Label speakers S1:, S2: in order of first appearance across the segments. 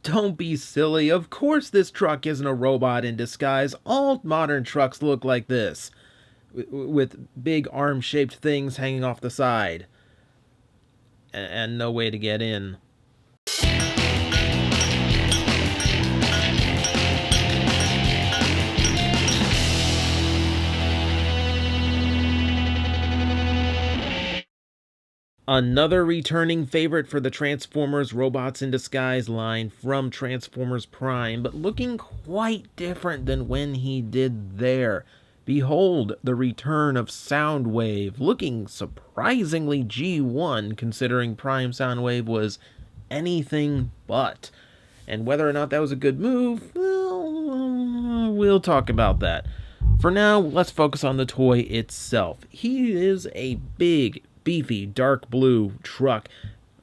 S1: Don't be silly. Of course this truck isn't a robot in disguise. All modern trucks look like this, with big arm-shaped things hanging off the side, and no way to get in. Another returning favorite for the Transformers Robots in Disguise line from Transformers Prime, but looking quite different than when he did there. Behold the return of Soundwave, looking surprisingly G1 considering Prime Soundwave was anything but. And whether or not that was a good move, well, we'll talk about that. For now, let's focus on the toy itself. He is a big, beefy, dark blue truck,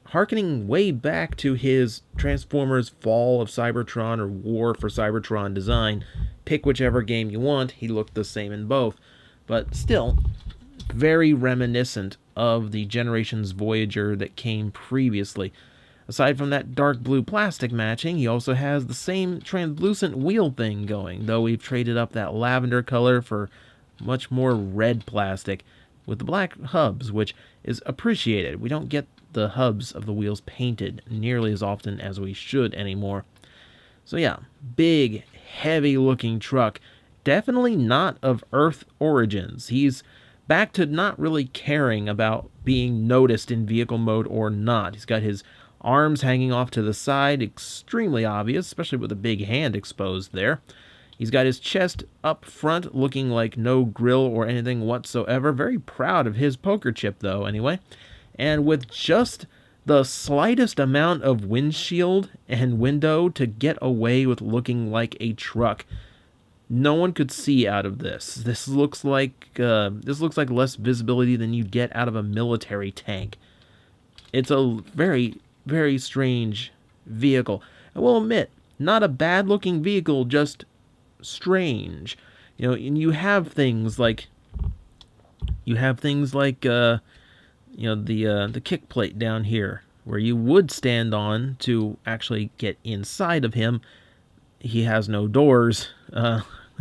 S1: harkening way back to his Transformers Fall of Cybertron or War for Cybertron design. Pick whichever game you want, he looked the same in both. But still, very reminiscent of the Generations Voyager that came previously. Aside from that dark blue plastic matching, he also has the same translucent wheel thing going, though we've traded up that lavender color for much more red plastic with the black hubs, which is appreciated. We don't get the hubs of the wheels painted nearly as often as we should anymore. So yeah, big, heavy-looking truck. Definitely not of Earth origins. He's back to not really caring about being noticed in vehicle mode or not. He's got his arms hanging off to the side, extremely obvious, especially with a big hand exposed there. He's got his chest up front, looking like no grill or anything whatsoever. Very proud of his poker chip, though, anyway. And with just the slightest amount of windshield and window to get away with looking like a truck. No one could see out of this. This looks like less visibility than you'd get out of a military tank. It's a very, very strange vehicle. I will admit, not a bad-looking vehicle, just strange. And you have things like the kick plate down here where you would stand on to actually get inside of him. He has no doors.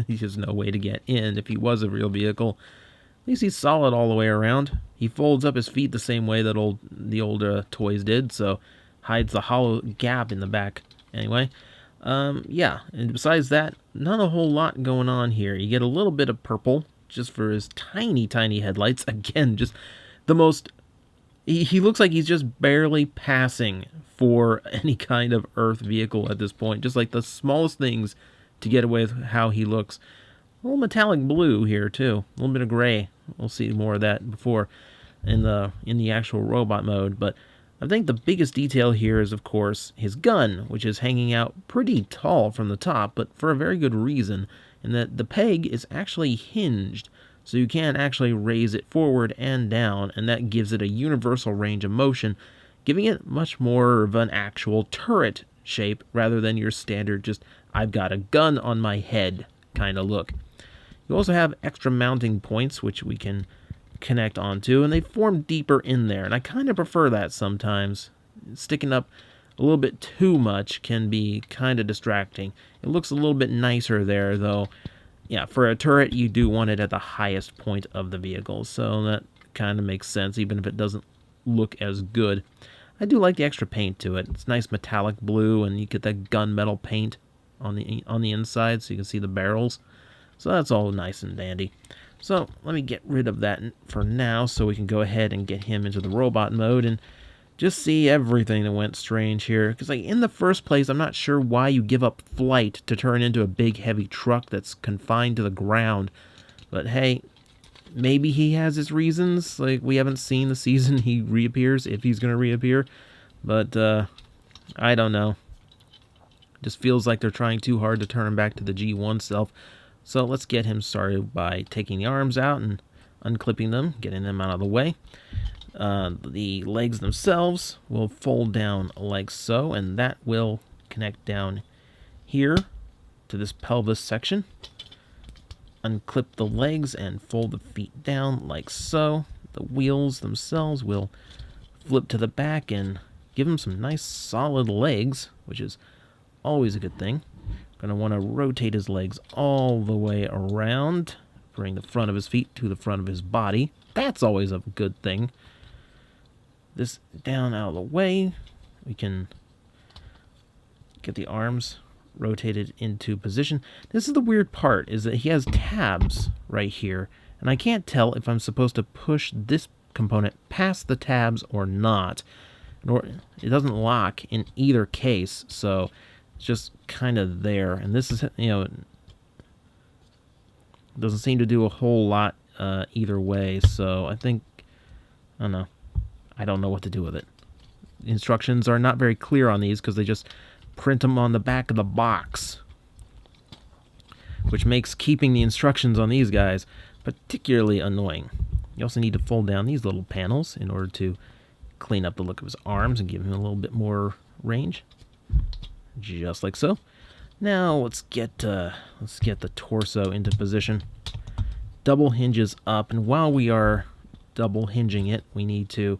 S1: He has no way to get in if he was a real vehicle. At least he's solid all the way around. He folds up his feet the same way that the old toys did, so hides the hollow gap in the back anyway. Yeah, and besides that, not a whole lot going on here. You get a little bit of purple just for his tiny, tiny headlights. Again, just the most... He looks like he's just barely passing for any kind of Earth vehicle at this point. Just like the smallest things to get away with how he looks. A little metallic blue here, too. A little bit of gray. We'll see more of that before in the actual robot mode, but I think the biggest detail here is, of course, his gun, which is hanging out pretty tall from the top, but for a very good reason, in that the peg is actually hinged, so you can actually raise it forward and down, and that gives it a universal range of motion, giving it much more of an actual turret shape rather than your standard just, I've got a gun on my head kind of look. You also have extra mounting points, which we can connect onto, and they form deeper in there, and I kind of prefer that sometimes. Sticking up a little bit too much can be kind of distracting. It looks a little bit nicer there, though. Yeah, for a turret, you do want it at the highest point of the vehicle, so that kind of makes sense, even if it doesn't look as good. I do like the extra paint to it. It's nice metallic blue, and you get that gunmetal paint on the inside, so you can see the barrels. So that's all nice and dandy. So let me get rid of that for now so we can go ahead and get him into the robot mode and just see everything that went strange here. Because like in the first place, I'm not sure why you give up flight to turn into a big heavy truck that's confined to the ground. But hey, maybe he has his reasons. Like, we haven't seen the season he reappears, if he's going to reappear. But I don't know. Just feels like they're trying too hard to turn him back to the G1 self. So let's get him started by taking the arms out and unclipping them, getting them out of the way. The legs themselves will fold down like so, and that will connect down here to this pelvis section. Unclip the legs and fold the feet down like so. The wheels themselves will flip to the back and give them some nice solid legs, which is always a good thing. Going to want to rotate his legs all the way around. Bring the front of his feet to the front of his body. That's always a good thing. This down out of the way. We can get the arms rotated into position. This is the weird part, is that he has tabs right here, and I can't tell if I'm supposed to push this component past the tabs or not. Nor it doesn't lock in either case, so it's just kind of there. And this is, you know, it doesn't seem to do a whole lot either way, so I think, I don't know. I don't know what to do with it. The instructions are not very clear on these because they just print them on the back of the box, which makes keeping the instructions on these guys particularly annoying. You also need to fold down these little panels in order to clean up the look of his arms and give him a little bit more range, just like so. Now let's get the torso into position. Double hinges up, and while we are double hinging it, we need to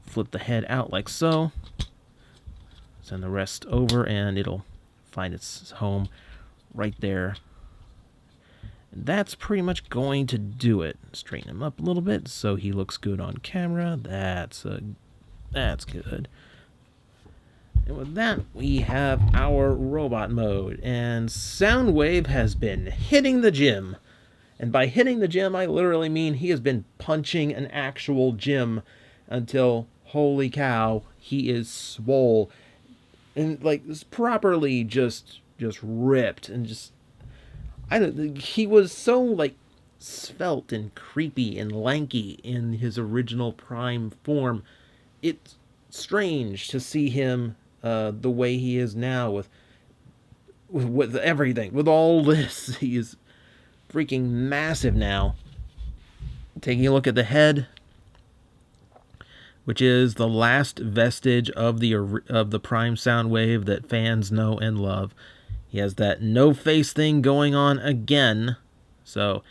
S1: flip the head out like so. Send the rest over, and it'll find its home right there. And that's pretty much going to do it. Straighten him up a little bit so he looks good on camera. That's good. And with that, we have our robot mode. And Soundwave has been hitting the gym. And by hitting the gym, I literally mean he has been punching an actual gym until, holy cow, he is swole. And like properly just ripped, and just he was so like svelte and creepy and lanky in his original prime form. It's strange to see him the way he is now with everything, with all this. He is freaking massive now. Taking a look at the head, which is the last vestige of the prime Soundwave that fans know and love. He has that no face thing going on again. So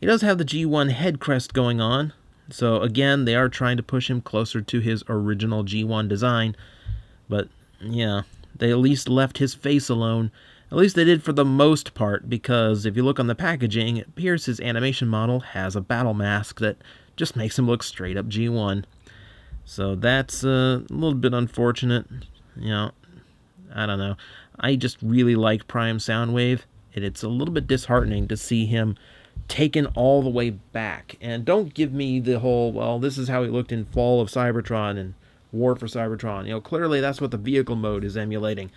S1: he does have the G1 head crest going on. So again, they are trying to push him closer to his original G1 design. But yeah, they at least left his face alone. At least they did for the most part, because if you look on the packaging, it appears his animation model has a battle mask that just makes him look straight up G1. So that's a little bit unfortunate. You know, I don't know. I just really like Prime Soundwave, and it's a little bit disheartening to see him taken all the way back. And don't give me the whole, well, this is how he looked in Fall of Cybertron and War for Cybertron. You know, clearly that's what the vehicle mode is emulating.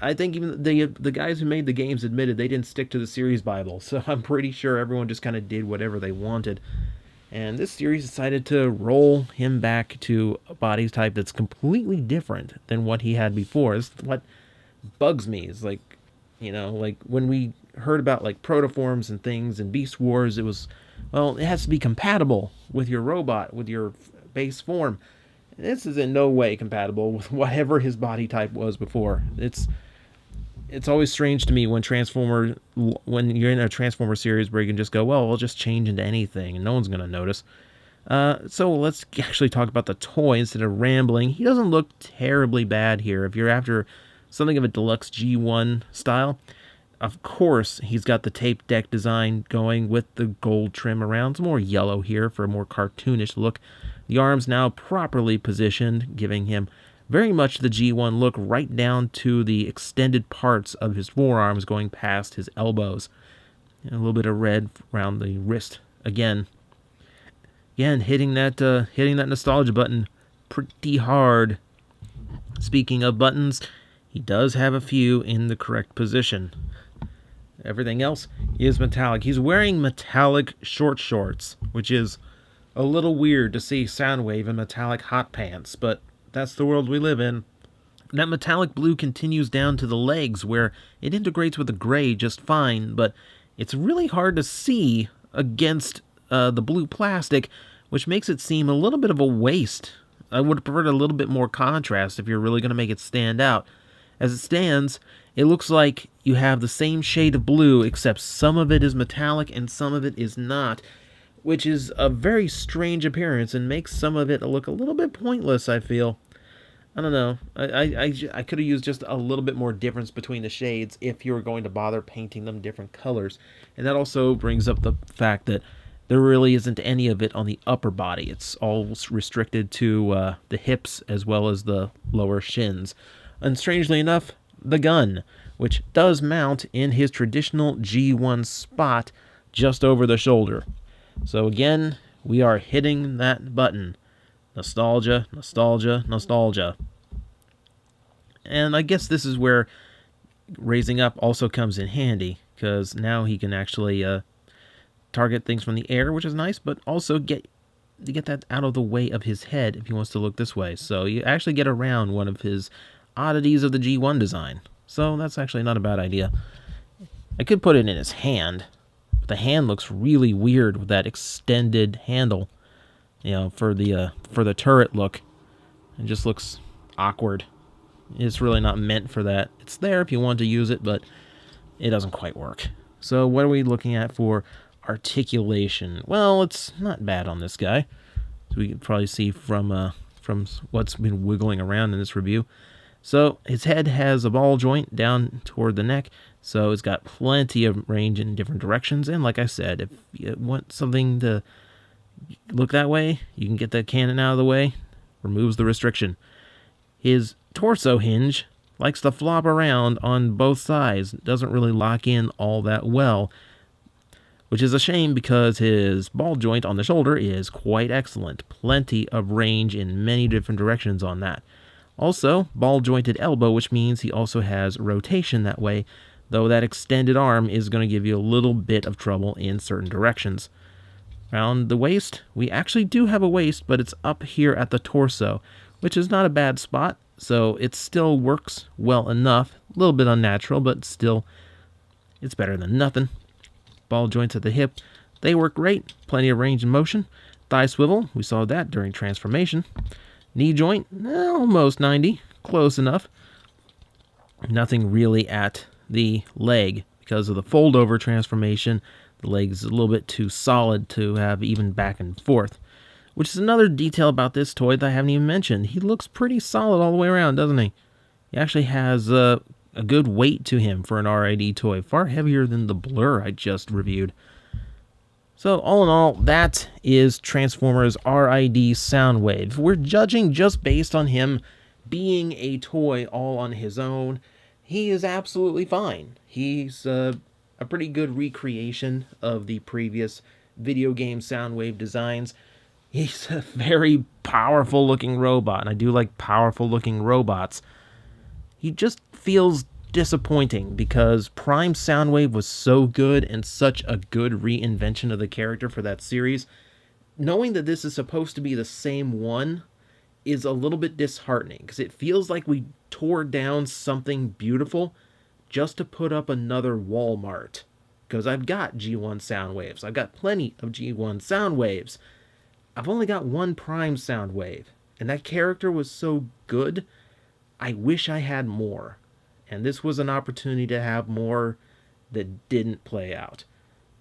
S1: I think even the guys who made the games admitted they didn't stick to the series Bible, so I'm pretty sure everyone just kind of did whatever they wanted. And this series decided to roll him back to a body type that's completely different than what he had before. It's what bugs me. Is like, you know, like when we heard about like protoforms and things in Beast Wars, it was, well, it has to be compatible with your robot, with your base form. This is in no way compatible with whatever his body type was before. It's always strange to me when you're in a Transformer series where you can just go, well, we'll just change into anything and no one's going to notice. So let's actually talk about the toy instead of rambling. He doesn't look terribly bad here. If you're after something of a deluxe G1 style, of course, he's got the tape deck design going with the gold trim around. It's more yellow here for a more cartoonish look. The arms now properly positioned, giving him very much the G1 look, right down to the extended parts of his forearms going past his elbows. And a little bit of red around the wrist again. Again, hitting that nostalgia button pretty hard. Speaking of buttons, he does have a few in the correct position. Everything else is metallic. He's wearing metallic short shorts, which is a little weird to see Soundwave in metallic hot pants, but that's the world we live in. That metallic blue continues down to the legs, where it integrates with the gray just fine, but it's really hard to see against the blue plastic, which makes it seem a little bit of a waste. I would have preferred a little bit more contrast if you're really going to make it stand out. As it stands, it looks like you have the same shade of blue, except some of it is metallic and some of it is not, which is a very strange appearance and makes some of it look a little bit pointless, I feel. I don't know. I could have used just a little bit more difference between the shades if you were going to bother painting them different colors. And that also brings up the fact that there really isn't any of it on the upper body. It's all restricted to the hips as well as the lower shins. And strangely enough, the gun, which does mount in his traditional G1 spot just over the shoulder. So again, we are hitting that button. Nostalgia, nostalgia, nostalgia. And I guess this is where raising up also comes in handy, because now he can actually target things from the air, which is nice, but also get that out of the way of his head if he wants to look this way. So you actually get around one of his oddities of the G1 design. So that's actually not a bad idea. I could put it in his hand, but the hand looks really weird with that extended handle, for the turret look. It just looks awkward. It's really not meant for that. It's there if you want to use it, but it doesn't quite work. So what are we looking at for articulation? Well, it's not bad on this guy. So we can probably see from what's been wiggling around in this review. So his head has a ball joint down toward the neck, so it's got plenty of range in different directions. And like I said, if you want something to look that way, you can get that cannon out of the way. Removes the restriction. His torso hinge likes to flop around on both sides. Doesn't really lock in all that well, which is a shame because his ball joint on the shoulder is quite excellent. Plenty of range in many different directions on that. Also, ball jointed elbow, which means he also has rotation that way, though that extended arm is going to give you a little bit of trouble in certain directions. Around the waist, we actually do have a waist, but it's up here at the torso, which is not a bad spot, so it still works well enough. A little bit unnatural, but still, it's better than nothing. Ball joints at the hip, they work great. Plenty of range and motion. Thigh swivel, we saw that during transformation. Knee joint, almost 90, close enough. Nothing really at the leg because of the fold-over transformation. The leg is a little bit too solid to have even back and forth, which is another detail about this toy that I haven't even mentioned. He looks pretty solid all the way around, doesn't he? He actually has a good weight to him for an R.I.D. toy, far heavier than the Blur I just reviewed. So all in all, that is Transformers R.I.D. Soundwave. We're judging just based on him being a toy all on his own. He is absolutely fine. He's a pretty good recreation of the previous video game Soundwave designs. He's a very powerful looking robot, and I do like powerful looking robots. He just feels disappointing because Prime Soundwave was so good and such a good reinvention of the character for that series. Knowing that this is supposed to be the same one is a little bit disheartening because it feels like we tore down something beautiful just to put up another Walmart. Because I've got G1 Soundwaves. I've got plenty of G1 Soundwaves. I've only got one Prime Soundwave. And that character was so good, I wish I had more. And this was an opportunity to have more that didn't play out.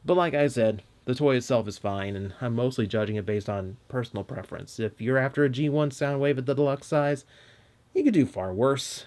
S1: But like I said, the toy itself is fine, and I'm mostly judging it based on personal preference. If you're after a G1 Soundwave at the deluxe size, you could do far worse.